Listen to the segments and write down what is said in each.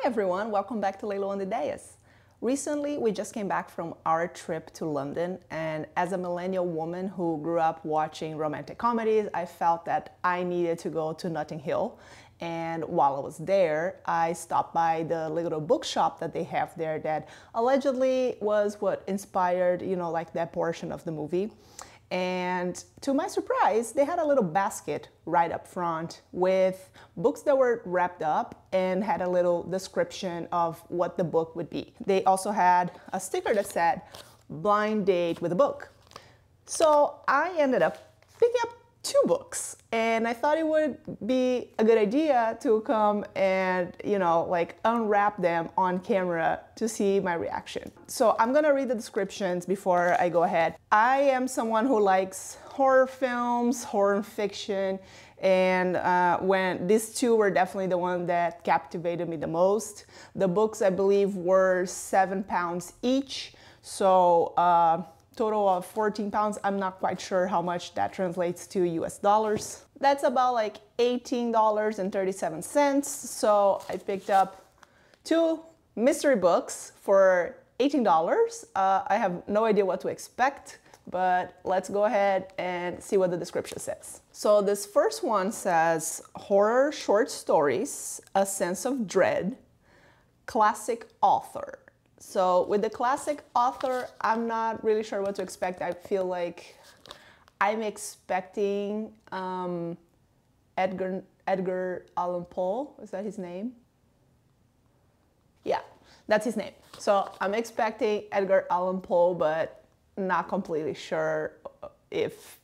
everyone, welcome back to Laylo on the Dais. Recently, we just came back from our trip to London, and as a millennial woman who grew up watching romantic comedies, I felt that I needed to go to Notting Hill. And while I was there, I stopped by the little bookshop that they have there that allegedly was what inspired, like that portion of the movie. And to my surprise, they had a little basket right up front with books that were wrapped up and had a little description of what the book would be. They also had a sticker that said, "Blind date with a book." So I ended up picking up 2 books, and I thought it would be a good idea to come and, unwrap them on camera to see my reaction. So I'm gonna read the descriptions before I go ahead. I am someone who likes horror films, horror fiction, and when these 2 were definitely the one that captivated me the most. The books, I believe, were £7 each, so total of £14. I'm not quite sure how much that translates to US dollars. That's about like $18.37. So I picked up 2 mystery books for $18. I have no idea what to expect, but let's go ahead and see what the description says. So this first one says, horror short stories, a sense of dread, classic author. So with the classic author, I'm not really sure what to expect. I feel like I'm expecting Edgar Allan Poe. Is that his name? Yeah, that's his name. So I'm expecting Edgar Allan Poe, but not completely sure if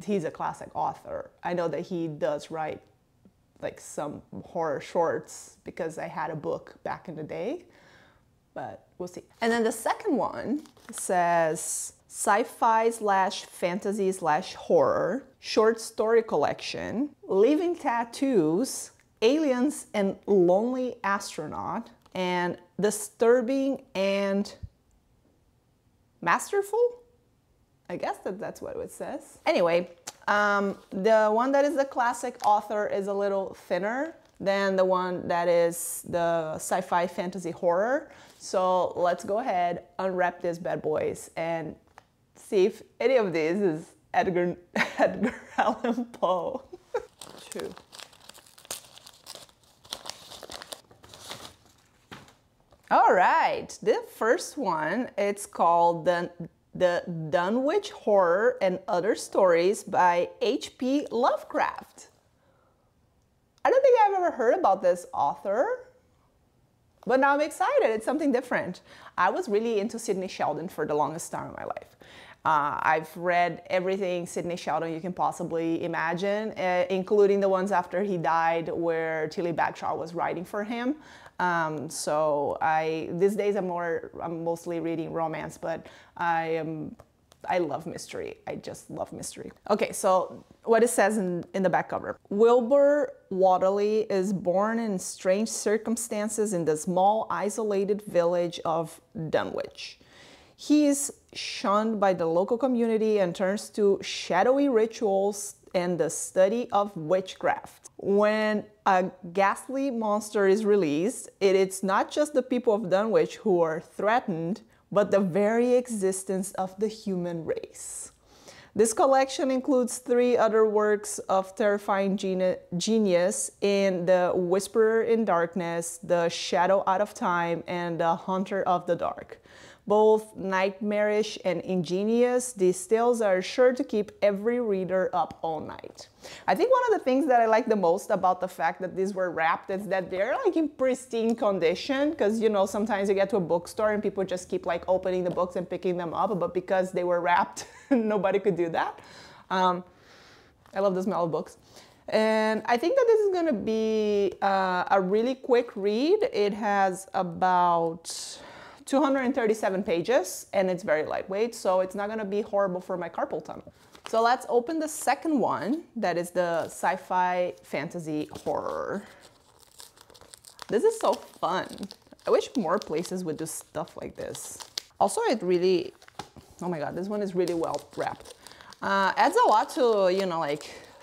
he's a classic author. I know that he does write like some horror shorts because I had a book back in the day. But we'll see. And then the second one says sci-fi/fantasy/horror, short story collection, living tattoos, aliens and lonely astronaut, and disturbing and masterful? I guess that's what it says. Anyway, the one that is the classic author is a little thinner than the one that is the sci-fi fantasy horror. So let's go ahead, unwrap these bad boys and see if any of these is Edgar Allan Poe. 2. All right, the first one, it's called the Dunwich Horror and Other Stories by H.P. Lovecraft. I don't think I've ever heard about this author, but now I'm excited. It's something different. I was really into Sidney Sheldon for the longest time in my life. I've read everything Sidney Sheldon you can possibly imagine, including the ones after he died where Tilly Bagshaw was writing for him. These days I'm mostly reading romance, but I love mystery. I just love mystery. Okay, so what it says in the back cover. Wilbur Wadley is born in strange circumstances in the small, isolated village of Dunwich. He is shunned by the local community and turns to shadowy rituals and the study of witchcraft. When a ghastly monster is released, it's not just the people of Dunwich who are threatened, but the very existence of the human race. This collection includes 3 other works of terrifying genius in The Whisperer in Darkness, The Shadow Out of Time, and The Hunter of the Dark. Both nightmarish and ingenious, these tales are sure to keep every reader up all night. I think one of the things that I like the most about the fact that these were wrapped is that they're like in pristine condition, because sometimes you get to a bookstore and people just keep like opening the books and picking them up, but because they were wrapped, nobody could do that. I love the smell of books. And I think that this is gonna be a really quick read. It has about 237 pages and it's very lightweight, so it's not gonna be horrible for my carpal tunnel. So let's open the second one, that is the sci-fi fantasy horror. This is so fun. I wish more places would do stuff like this. Also, oh my god, this one is really well wrapped. Adds a lot to,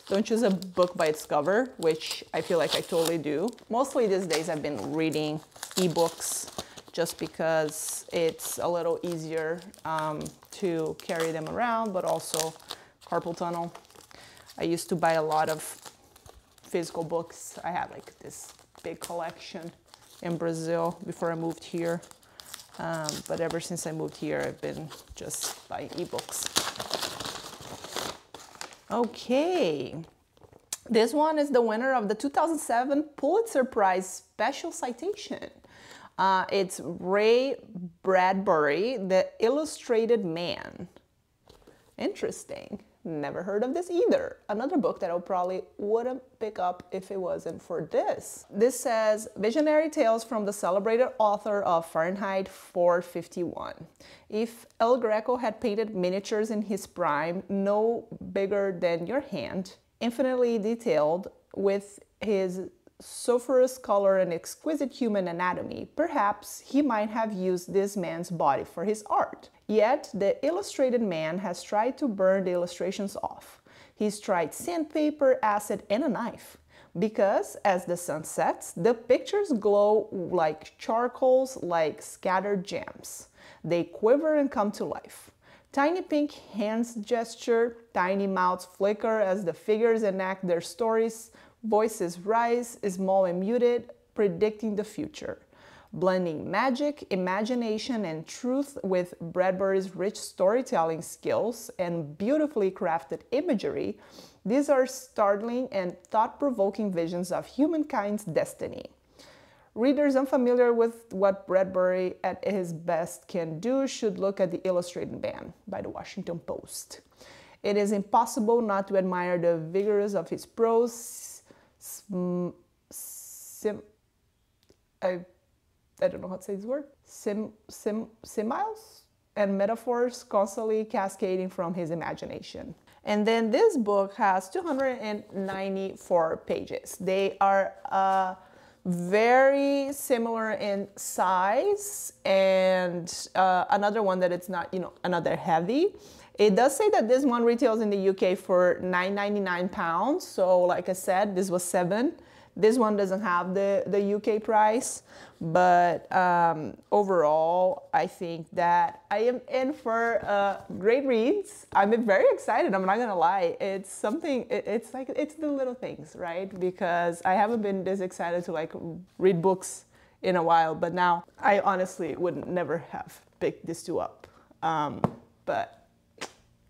Don't choose a book by its cover, which I feel like I totally do. Mostly these days I've been reading ebooks just because it's a little easier to carry them around, but also carpal tunnel. I used to buy a lot of physical books. I had like this big collection in Brazil before I moved here. But ever since I moved here, I've been just buying ebooks. Okay, this one is the winner of the 2007 Pulitzer Prize Special Citation. It's Ray Bradbury, The Illustrated Man. Interesting. Never heard of this either. Another book that I probably wouldn't pick up if it wasn't for this. This says, visionary tales from the celebrated author of Fahrenheit 451. If El Greco had painted miniatures in his prime, no bigger than your hand, infinitely detailed with his sulphurous color and exquisite human anatomy, perhaps he might have used this man's body for his art. Yet, the illustrated man has tried to burn the illustrations off. He's tried sandpaper, acid, and a knife. Because, as the sun sets, the pictures glow like charcoals, like scattered gems. They quiver and come to life. Tiny pink hands gesture, tiny mouths flicker as the figures enact their stories. Voices rise, small and muted, predicting the future. Blending magic, imagination, and truth with Bradbury's rich storytelling skills and beautifully crafted imagery, these are startling and thought-provoking visions of humankind's destiny. Readers unfamiliar with what Bradbury at his best can do should look at The Illustrated Man by the Washington Post. It is impossible not to admire the vigors of his prose, I don't know how to say this word, similes and metaphors constantly cascading from his imagination. And then this book has 294 pages. They are very similar in size, and another one that it's not, another heavy. It does say that this one retails in the UK for £9.99. So like I said, this was £7. This one doesn't have the UK price, but overall, I think that I am in for great reads. I'm very excited, I'm not gonna lie. It's something, it's the little things, right? Because I haven't been this excited to like read books in a while, but now I honestly would never have picked these two up. But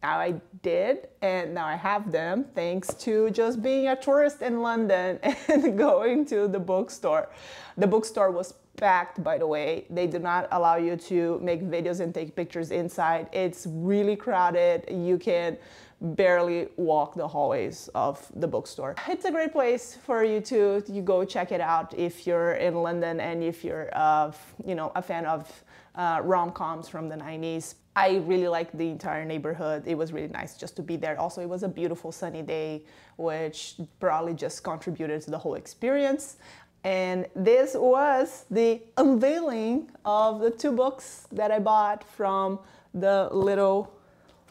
now I did, and now I have them thanks to just being a tourist in London and going to the bookstore. The bookstore was packed, by the way. They do not allow you to make videos and take pictures inside. It's really crowded. You can barely walk the hallways of the bookstore. It's a great place for you to go check it out if you're in London and if you're a fan of Rom Coms from the 90s. I really liked the entire neighborhood. It was really nice just to be there. Also, it was a beautiful sunny day, which probably just contributed to the whole experience. And this was the unveiling of the two books that I bought from the little,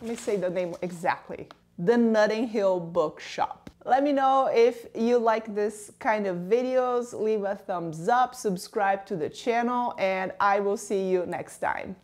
let me say the name exactly, the Notting Hill Bookshop. Let me know if you like this kind of videos, leave a thumbs up, subscribe to the channel, and I will see you next time.